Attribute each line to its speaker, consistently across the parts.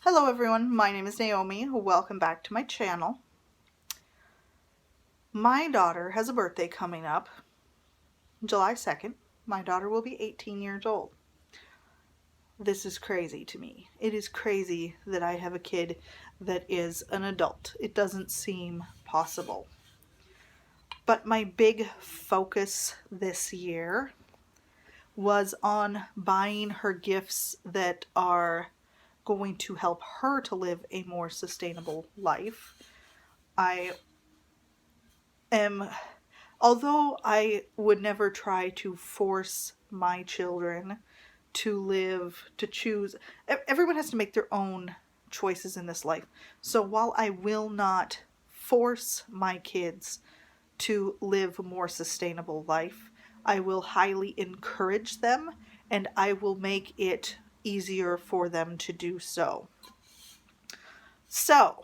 Speaker 1: Hello everyone, my name is Naomi. Welcome back to my channel. My daughter has a birthday coming up, July 2nd. My daughter will be 18 years old. This is crazy to me. It is crazy that I have a kid that is an adult. It doesn't seem possible. But my big focus this year was on buying her gifts that are going to help her to live a more sustainable life. Although I would never try to force my children to choose, everyone has to make their own choices in this life. So while I will not force my kids to live a more sustainable life, I will highly encourage them and I will make it easier for them to do so. So,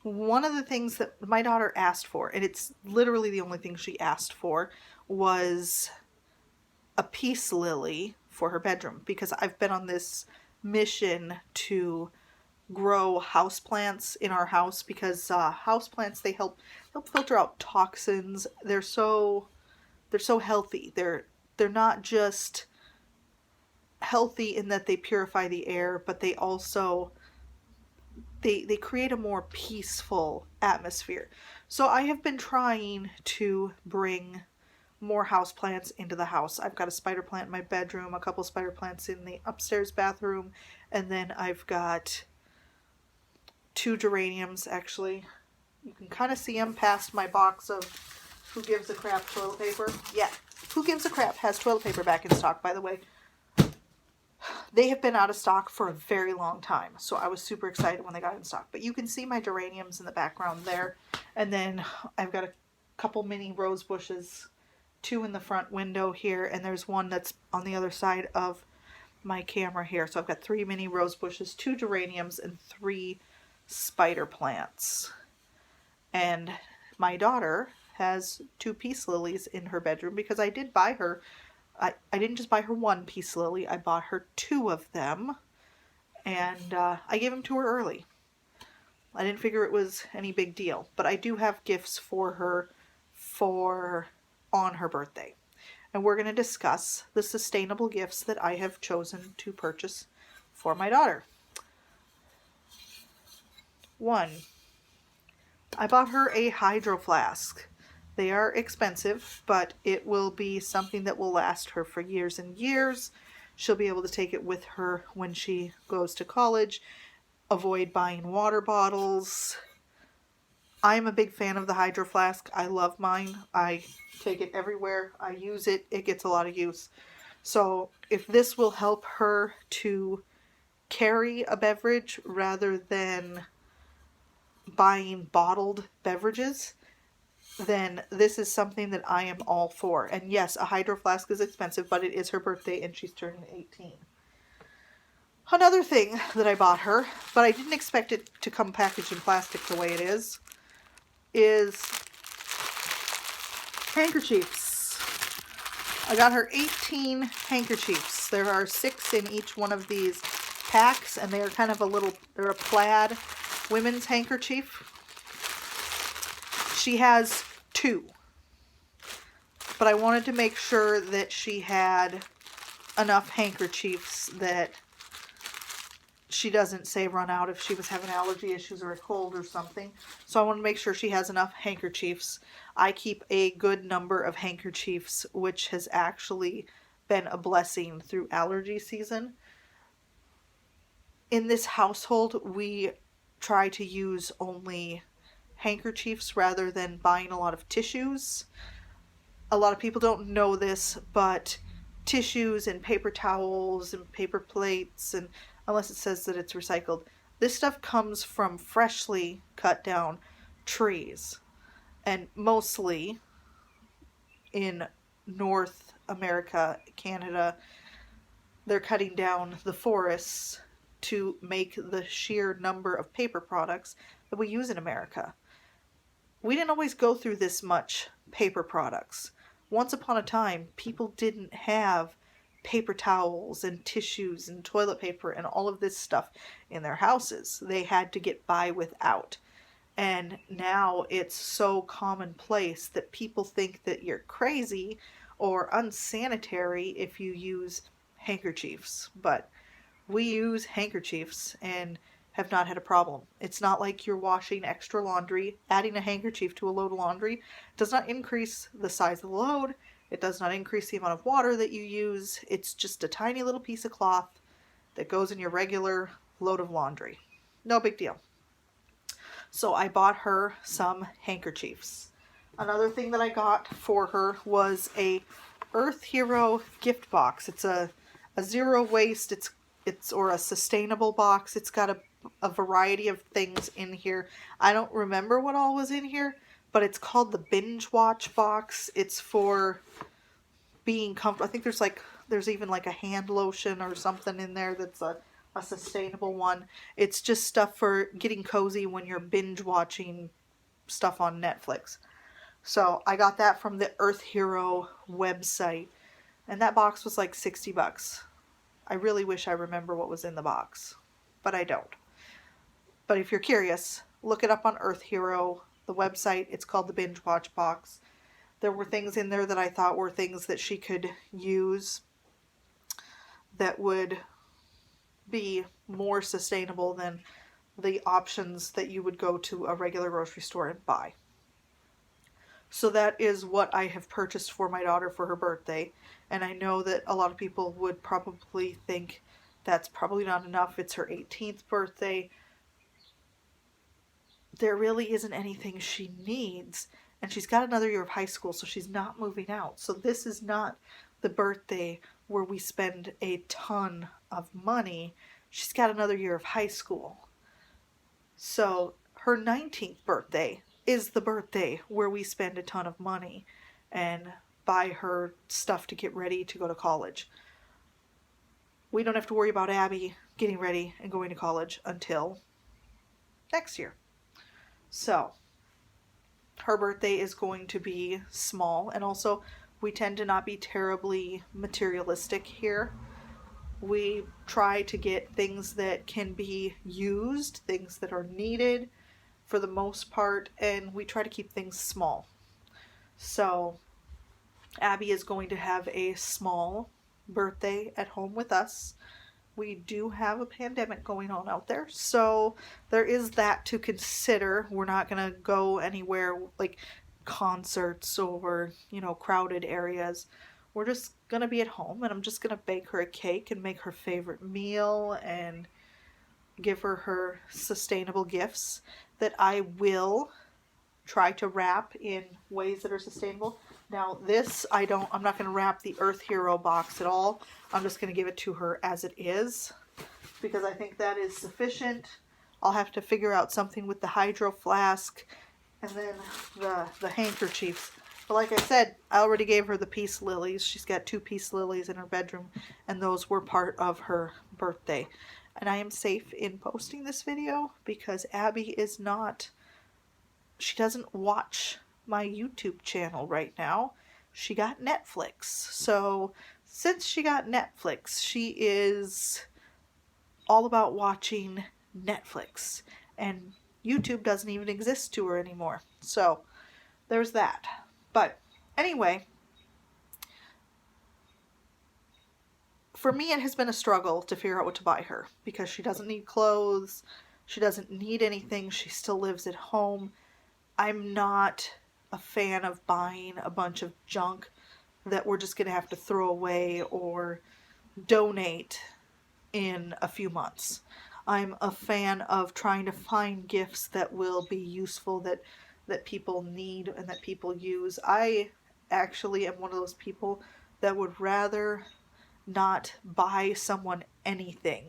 Speaker 1: one of the things that my daughter asked for, and it's literally the only thing she asked for, was a peace lily for her bedroom, because I've been on this mission to grow houseplants in our house, because houseplants, they help filter out toxins. They're so healthy. They're not just healthy in that they purify the air, but they also they create a more peaceful atmosphere. So I have been trying to bring more houseplants into the house. I've got a spider plant in my bedroom, a couple spider plants in the upstairs bathroom, and then I've got 2 geraniums, actually. You can kind of see them past my box of Who Gives a Crap toilet paper. Yeah, Who Gives a Crap has toilet paper back in stock, by the way. They have been out of stock for a very long time, so I was super excited when they got in stock. But you can see my geraniums in the background there. And then I've got a couple mini rose bushes, 2 in the front window here, and there's one that's on the other side of my camera here. So I've got 3 mini rose bushes, 2 geraniums, and 3 spider plants. And my daughter has 2 peace lilies in her bedroom because I did buy her I didn't just buy her 1 peace lily, I bought her 2 of them, and I gave them to her early. I didn't figure it was any big deal, but I do have gifts for her on her birthday. And we're going to discuss the sustainable gifts that I have chosen to purchase for my daughter. 1, I bought her a hydro flask. They are expensive, but it will be something that will last her for years and years. She'll be able to take it with her when she goes to college. Avoid buying water bottles. I'm a big fan of the Hydro Flask. I love mine. I take it everywhere. I use it. It gets a lot of use. So if this will help her to carry a beverage rather than buying bottled beverages, then this is something that I am all for. And yes, a hydro flask is expensive, but it is her birthday and she's turning 18. Another thing that I bought her, but I didn't expect it to come packaged in plastic the way it is handkerchiefs. I got her 18 handkerchiefs. There are 6 in each one of these packs, and they are kind of they're a plaid women's handkerchief. She has 2, but I wanted to make sure that she had enough handkerchiefs that she doesn't, say, run out if she was having allergy issues or a cold or something. So I want to make sure she has enough handkerchiefs. I keep a good number of handkerchiefs, which has actually been a blessing through allergy season. In this household, we try to use only handkerchiefs rather than buying a lot of tissues. A lot of people don't know this, but tissues and paper towels and paper plates, and unless it says that it's recycled, this stuff comes from freshly cut down trees. And mostly in North America, Canada, they're cutting down the forests to make the sheer number of paper products that we use in America. We didn't always go through this much paper products. Once upon a time, people didn't have paper towels and tissues and toilet paper and all of this stuff in their houses. They had to get by without. And now it's so commonplace that people think that you're crazy or unsanitary if you use handkerchiefs. But we use handkerchiefs and have not had a problem. It's not like you're washing extra laundry. Adding a handkerchief to a load of laundry does not increase the size of the load. It does not increase the amount of water that you use. It's just a tiny little piece of cloth that goes in your regular load of laundry. No big deal. So I bought her some handkerchiefs. Another thing that I got for her was a Earth Hero gift box. It's a zero waste, it's or a sustainable box. It's got a variety of things in here. I don't remember what all was in here, but it's called the Binge Watch box. It's for being comfortable. I think there's even like a hand lotion or something in there that's a sustainable one. It's just stuff for getting cozy when you're binge watching stuff on Netflix. So I got that from the Earth Hero website, and that box was like $60. I really wish I remember what was in the box, but I don't. But if you're curious, look it up on Earth Hero, the website. It's called the Binge Watch box. There were things in there that I thought were things that she could use that would be more sustainable than the options that you would go to a regular grocery store and buy. So that is what I have purchased for my daughter for her birthday. And I know that a lot of people would probably think that's probably not enough. It's her 18th birthday. There really isn't anything she needs. And she's got another year of high school, so she's not moving out. So this is not the birthday where we spend a ton of money. She's got another year of high school. So her 19th birthday is the birthday where we spend a ton of money and buy her stuff to get ready to go to college. We don't have to worry about Abby getting ready and going to college until next year. So her birthday is going to be small, and also we tend to not be terribly materialistic here. We try to get things that can be used, things that are needed for the most part, and we try to keep things small. So Abby is going to have a small birthday at home with us. We do have a pandemic going on out there, so there is that to consider. We're not going to go anywhere like concerts or, crowded areas. We're just going to be at home, and I'm just going to bake her a cake and make her favorite meal and give her sustainable gifts that I will try to wrap in ways that are sustainable. Now this, I'm not going to wrap the Earth Hero box at all. I'm just going to give it to her as it is, because I think that is sufficient. I'll have to figure out something with the hydro flask and then the handkerchiefs. But like I said, I already gave her the peace lilies. She's got 2 peace lilies in her bedroom, and those were part of her birthday. And I am safe in posting this video because Abby she doesn't watch my YouTube channel right now. She got Netflix. So since she got Netflix, she is all about watching Netflix. And YouTube doesn't even exist to her anymore. So there's that. But anyway, for me it has been a struggle to figure out what to buy her because she doesn't need clothes. She doesn't need anything. She still lives at home. I'm not a fan of buying a bunch of junk that we're just going to have to throw away or donate in a few months. I'm a fan of trying to find gifts that will be useful, that people need and that people use. I actually am one of those people that would rather not buy someone anything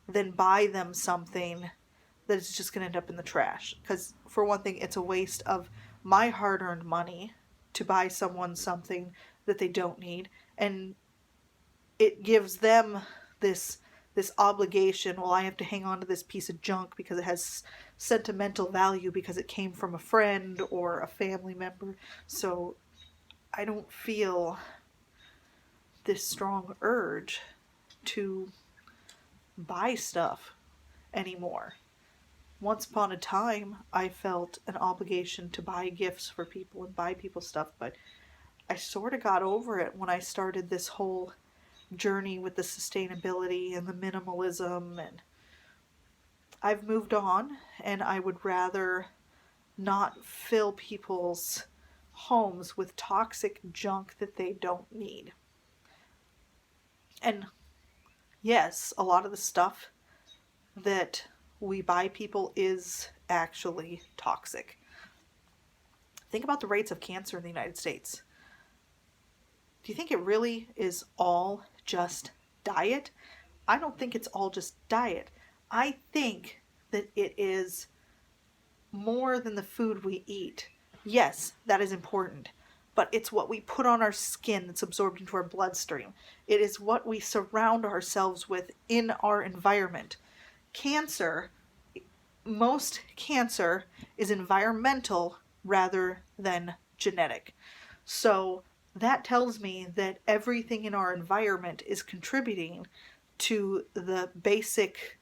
Speaker 1: than buy them something that is just going to end up in the trash. Because for one thing, it's a waste of my hard-earned money to buy someone something that they don't need, and it gives them this obligation. Well, I have to hang on to this piece of junk because it has sentimental value because it came from a friend or a family member. So I don't feel this strong urge to buy stuff anymore. Once upon a time, I felt an obligation to buy gifts for people and buy people stuff, but I sort of got over it when I started this whole journey with the sustainability and the minimalism, and I've moved on, and I would rather not fill people's homes with toxic junk that they don't need. And yes, a lot of the stuff that we buy people is actually toxic. Think about the rates of cancer in the United States. Do you think it really is all just diet? I don't think it's all just diet. I think that it is more than the food we eat. Yes, that is important, but it's what we put on our skin that's absorbed into our bloodstream. It is what we surround ourselves with in our environment. Most cancer is environmental rather than genetic. So that tells me that everything in our environment is contributing to the basic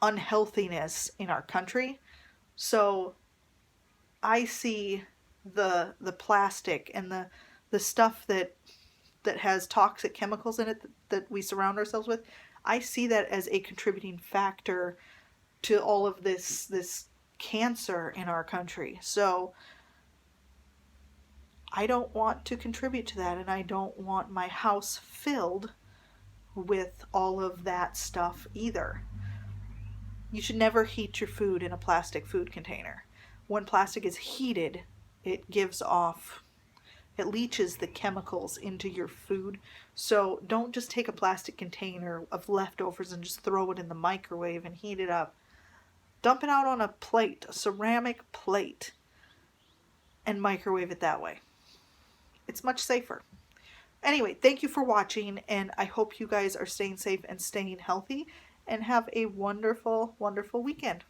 Speaker 1: unhealthiness in our country. So I see the plastic and the stuff that has toxic chemicals in it that we surround ourselves with. I see that as a contributing factor to all of this cancer in our country. So I don't want to contribute to that, and I don't want my house filled with all of that stuff either. You should never heat your food in a plastic food container. When plastic is heated, it leaches the chemicals into your food. So don't just take a plastic container of leftovers and just throw it in the microwave and heat it up. Dump it out on a plate, a ceramic plate, and microwave it that way. It's much safer. Anyway, thank you for watching, and I hope you guys are staying safe and staying healthy, and have a wonderful, wonderful weekend.